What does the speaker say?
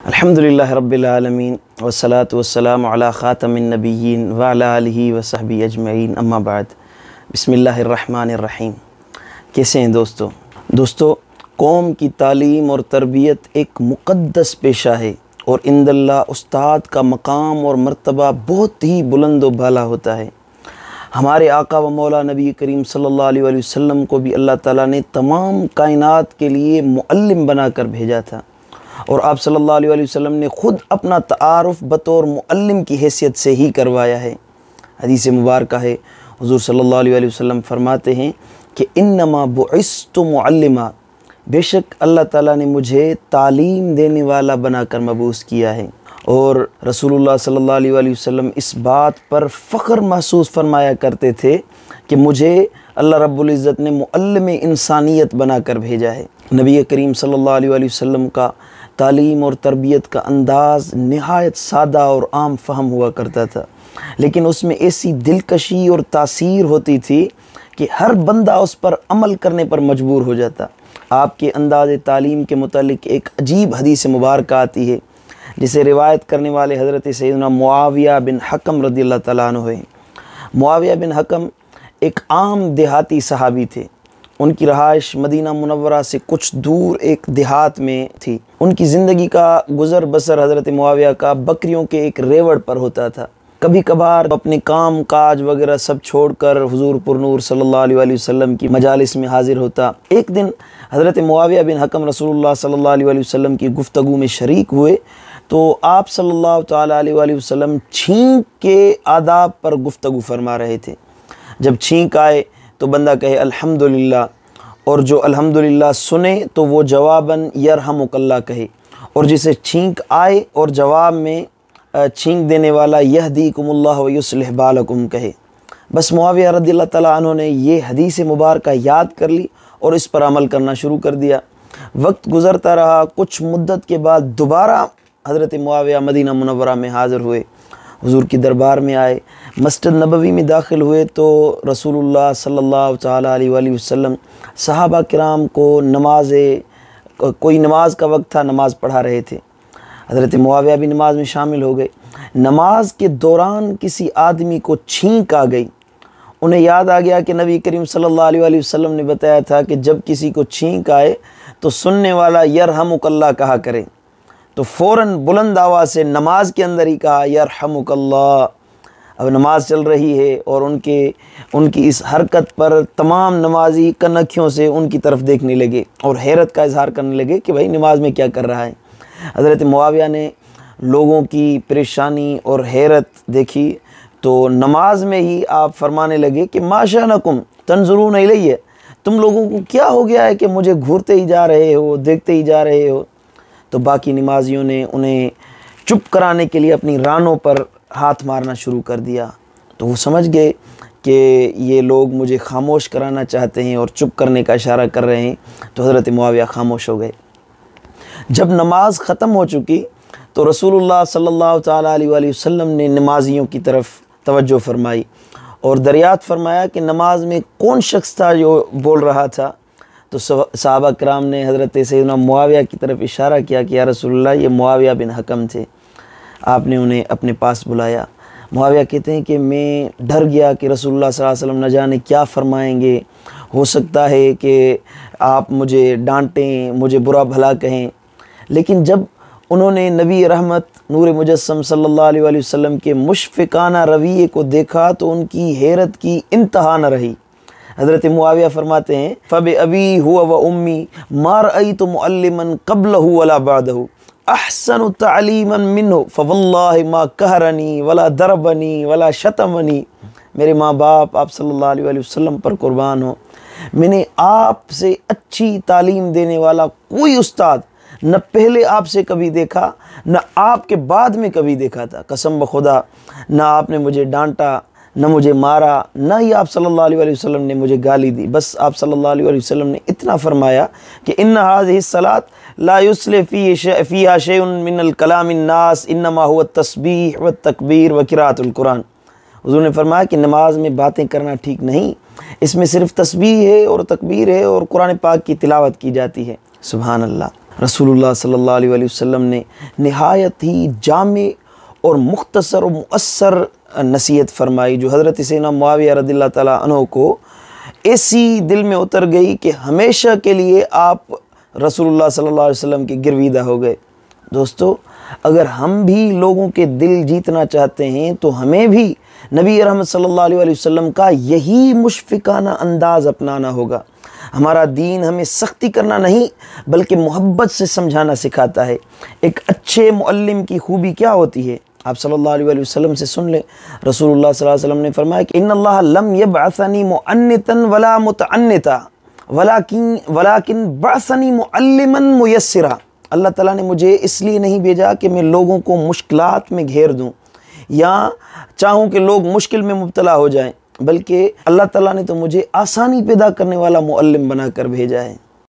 अल्हम्दुलिल्लाह रब्बिल आलमीन वस्सलातु वस्सलामु अला ख़ातमिन नबिय्यीन व अला आलिहि व सहबिही अजमईन अम्मा बाद। बिस्मिल्लाहिर रहमानिर रहीम। कैसे हैं दोस्तों, कौम की तालीम और तरबियत एक मुक़द्दस पेशा है और इंदल्लाह उस्ताद का मकाम और मर्तबा बहुत ही बुलंद व बाला होता है। हमारे आका व मौला नबी करीम सल्लल्लाहु अलैहि वसल्लम को भी अल्लाह ताला ने तमाम कायनात के लिए मुअल्लिम बनाकर भेजा था और आप सल्लल्लाहु अलैहि वसल्लम ने ख़ुद अपना तारुफ़ बतौर मुअल्लिम की हैसियत से ही करवाया है। हदीस मुबारक है, हुज़ूर सल्लल्लाहु अलैहि वसल्लम फरमाते हैं कि इन्नमा बुइस्तु मुअल्लिमा, बेशक अल्लाह ताला ने मुझे तालीम देने वाला बनाकर मबूस किया है। और रसूलुल्लाह सल्लल्लाहु अलैहि वसल्लम इस बात पर फ़ख्र महसूस फरमाया करते थे कि मुझे अल्लाह रब्बुल इज़्ज़त ने मुअल्लिम इंसानियत बनाकर भेजा है। नबी करीम सल्लल्लाहु अलैहि वसल्लम का तालीम और तरबियत का अंदाज़ नहायत सादा और आम फहम हुआ करता था, लेकिन उसमें ऐसी दिलकशी और तासीर होती थी कि हर बंदा उस पर अमल करने पर मजबूर हो जाता। आपके अंदाज़ तालीम के मुतालिक एक अजीब हदीस मुबारक आती है जिसे रिवायत करने वाले हज़रत सैयदना मुआविया बिन हकम रज़ियल्लाहु तआला अन्हु हैं। मुआविया बिन हकम एक आम देहाती सहाबी थे। उनकी रहाइश मदीना मुनव्वरा से कुछ दूर एक देहात में थी। उनकी ज़िंदगी का गुज़र बसर हज़रत मुआविया का बकरियों के एक रेवड़ पर होता था। कभी कभार अपने काम काज वगैरह सब छोड़कर हुज़ूर पुरनूर सल्लल्लाहु अलैहि वसल्लम की मजालिस में हाज़िर होता। एक दिन हज़रत मुआविया बिन हकम रसूलुल्लाह सल्लल्लाहु अलैहि वसल्लम की गुफ्तगू में शरीक हुए तो आप सल्लल्लाहु तआला अलैहि वसल्लम छींक के आदाब पर गुफ्तगू फरमा रहे थे। जब छींक आए तो बंदा कहे अल्हम्दुलिल्लाह, और जो अल्हम्दुलिल्लाह सुने तो वो जवाबन यरहमुकल्लाह कहे, और जिसे छींक आए और जवाब में छींक देने वाला यहदीकुमुल्लाह व युस्लिह बालकुम कहे। बस मुआविया रज़ियल्लाहु तआला अन्हु ने ये हदीस मुबारक याद कर ली और इस पर अमल करना शुरू कर दिया। वक्त गुज़रता रहा। कुछ मुद्दत के बाद दोबारा हज़रत मुआविया मदीना मुनव्वरा में हाज़िर हुए, हुज़ूर की दरबार में आए, मस्जिद नबवी में दाखिल हुए तो रसूलुल्लाह सल्लल्लाहु तआला अलैहि वसल्लम सहाबा किराम को कोई नमाज का वक्त था, नमाज़ पढ़ा रहे थे। हज़रत मुआविया भी नमाज में शामिल हो गए। नमाज के दौरान किसी आदमी को छींक आ गई। उन्हें याद आ गया कि नबी करीम सल्लल्लाहु अलैहि वसल्लम ने बताया था कि जब किसी को छींक आए तो सुनने वाला यरहमुकल्लाह कहा करे। तो फ़ौरन बुलंद आवाज़ से नमाज के अंदर ही कहा यरहमुकल्लाह। अब नमाज चल रही है और उनकी इस हरकत पर तमाम नमाजी कनखियों से उनकी तरफ देखने लगे और हैरत का इजहार करने लगे कि भाई नमाज में क्या कर रहा है। हज़रत मुआविया ने लोगों की परेशानी और हैरत देखी तो नमाज में ही आप फरमाने लगे कि माशाअनकुम तंजुरून इलैया, तुम लोगों को क्या हो गया है कि मुझे घूरते ही जा रहे हो, देखते ही जा रहे हो। तो बाकी नमाजियों ने उन्हें चुप कराने के लिए अपनी रानों पर हाथ मारना शुरू कर दिया। तो वो समझ गए कि ये लोग मुझे खामोश कराना चाहते हैं और चुप करने का इशारा कर रहे हैं। तो हज़रत मुआविया खामोश हो गए। जब नमाज ख़त्म हो चुकी तो रसूलुल्लाह सल्लल्लाहु तआला अलैहि वसल्लम ने नमाजियों की तरफ तवज्जो फरमाई और दरियात फरमाया कि नमाज में कौन शख्स था जो बोल रहा था। तो सहाबा किराम ने हज़रत सैयदना मुआविया की तरफ इशारा किया कि या रसूलल्लाह, ये मुआविया बिन हकम थे। आपने उन्हें अपने पास बुलाया। मुआविया कहते हैं कि मैं डर गया कि रसूलुल्लाह सल्लल्लाहु अलैहि वसल्लम न जाने क्या फ़रमाएंगे, हो सकता है कि आप मुझे डांटें, मुझे बुरा भला कहें। लेकिन जब उन्होंने नबी रहमत नूर मुजस्सम सल्लल्लाहु अलैहि वसल्लम के मुशफ़िकाना रवैये को देखा तो उनकी हैरत की इंतहा न रही। हज़रत मुआविया फरमाते हैं फ़बि अबी हुआ व उम्मी मा रअयतु मुअल्लिमन क़ब्लहु वला बअदहु अहसनु तालीमन मिन्हु फ़वल्लाहि मा कहरनी वला दरबनी वला शतमनी। मेरे माँ बाप आप सल्लल्लाहु अलैहि वसल्लम पर कुर्बान हो, मैंने आपसे अच्छी तालीम देने वाला कोई उस्ताद न पहले आपसे कभी देखा न आपके बाद में कभी देखा था। कसम ब खुदा, न आपने मुझे डांटा, न मुझे मारा, न ही आप सल्लल्लाहु अलैहि वसल्लम ने मुझे गाली दी। बस आप सल्लल्लाहु अलैहि वसल्लम ने इतना फरमाया कि इन्ना हाज़िही सलात ला युस्लिह फ़ीहा शैउन मिनल कलामिन नास इन्नमा हुवा तस्बीह व तकबीर व क़िराअतुल कुरान। हुज़ूर ने फरमाया कि नमाज में बातें करना ठीक नहीं, इसमें सिर्फ़ तस्बीह है और तकबीर है और कुरान पाक की तिलावत की जाती है। सुभान अल्लाह। रसूलुल्लाह सल्लल्लाहु अलैहि वसल्लम ने निहायत ही जामे और मुख्तसर और मुअस्सर नसीहत फरमाई, जो हज़रत सैयदना मुआविया रज़ियल्लाहु ताला अन्हु को ऐसी दिल में उतर गई कि हमेशा के लिए आप रसूलुल्लाह सल्लल्लाहु अलैहि वसल्लम के गिरविदा हो गए। दोस्तों, अगर हम भी लोगों के दिल जीतना चाहते हैं तो हमें भी नबी रहमत सल्लल्लाहु अलैहि वसल्लम का यही मुशफ़िकाना अंदाज़ अपनाना होगा। हमारा दीन हमें सख्ती करना नहीं बल्कि मोहब्बत से समझाना सिखाता है। एक अच्छे मुअल्लिम की खूबी क्या होती है, आप सल्लल्लाहु अलैहि वसल्लम से सुन लें। रसूलुल्लाह सल्लल्लाहु अलैहि वसल्लम ने फरमाया कि इन्नल्लाह लम यबअसनी मुअन्नितन वला मुतअन्निता वलाकिन बअसनी मुअल्लिमन मुयस्सिरा। अल्लाह ताला ने मुझे इसलिए नहीं भेजा कि मैं लोगों को मुश्किलात में घेर दूं या चाहूं कि लोग मुश्किल में मुब्तला हो जाएं, बल्कि अल्लाह ताला ने तो मुझे आसानी पैदा करने वाला मुअल्लिम बनाकर भेजा है।